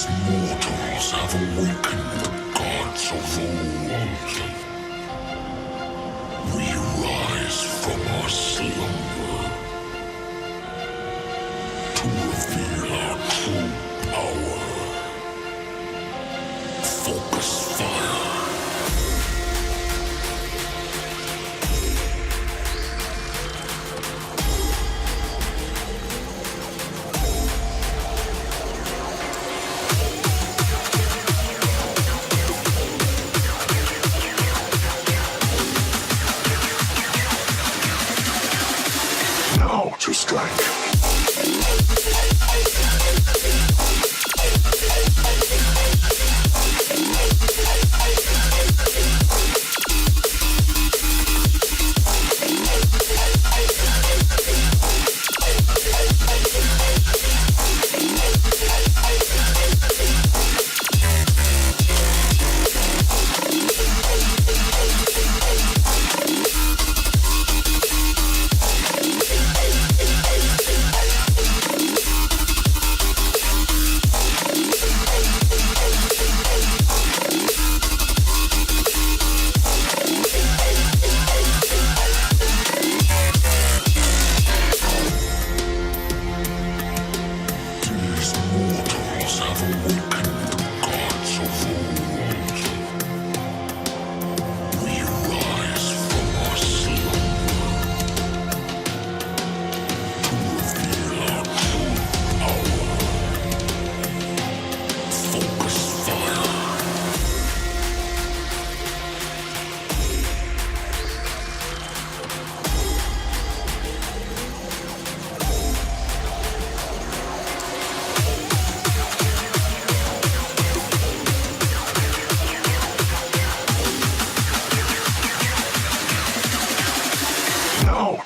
Mortals have awakened the gods of old. We rise from our slumber to reveal our true power. Focus fire. To strike.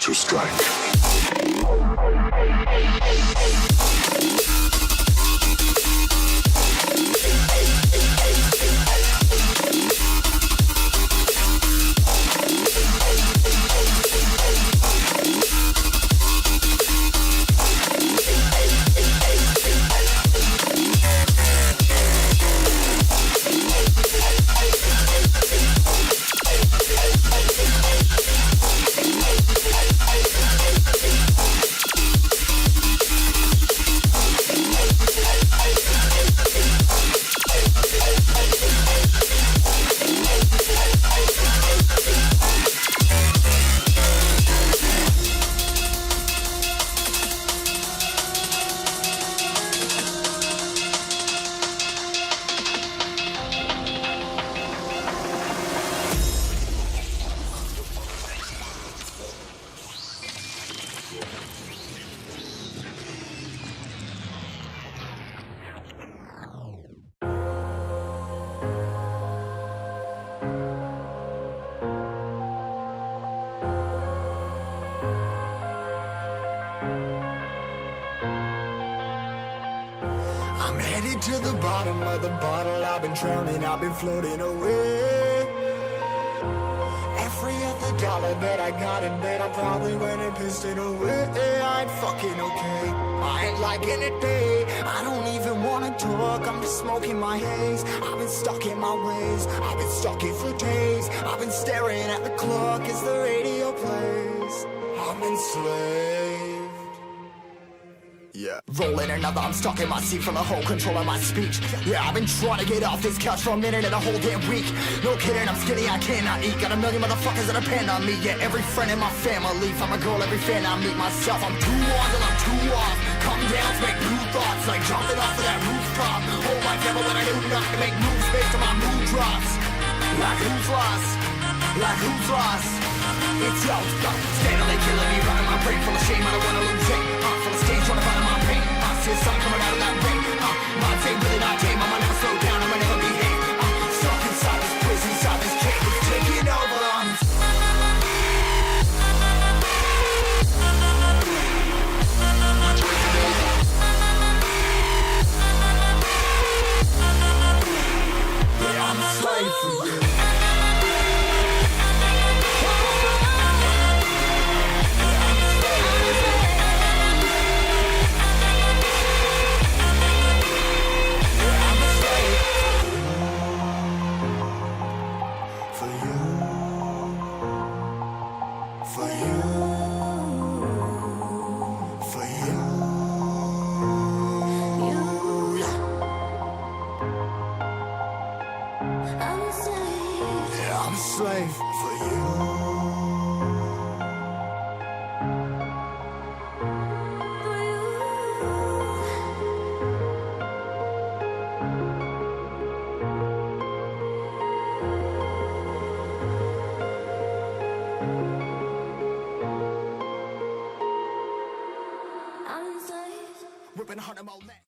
To strike. I'm headed to the bottom of the bottle. I've been drowning, I've been floating away. Every other dollar that I got in bed, I probably went and pissed it away. I ain't fucking okay, I ain't liking it, babe. I don't even wanna talk, I'm just smoking my haze. I've been stuck in my ways, I've been stuck here for days. I've been staring at the clock as the radio plays. I'm enslaved. Yeah. Rolling another, I'm stuck in my seat from the whole control of my speech. Yeah, I've been trying to get off this couch for a minute and a whole damn week. No kidding, I'm skinny, I cannot eat. Got a million motherfuckers that depend on me. Yeah, every friend in my family. From a girl, every fan I meet myself. I'm too on till I'm too off. Come down to make new thoughts, like jumping off of that rooftop. Hold my devil when I do not to make moves based on my mood drops. Like who's lost? Like who's lost? It's yo, steadily killing me, running my brain full of shame. I don't wanna lose it. Full of stage, trying to find my pain. See the sun coming out of that rain. Mind say really not tame. I'ma never slow down. I'ma never behave. Stuck inside this prison, inside this cage. It's taking over. Yeah, I'm a slave for you. a slave for you. Ripping heart of my neck.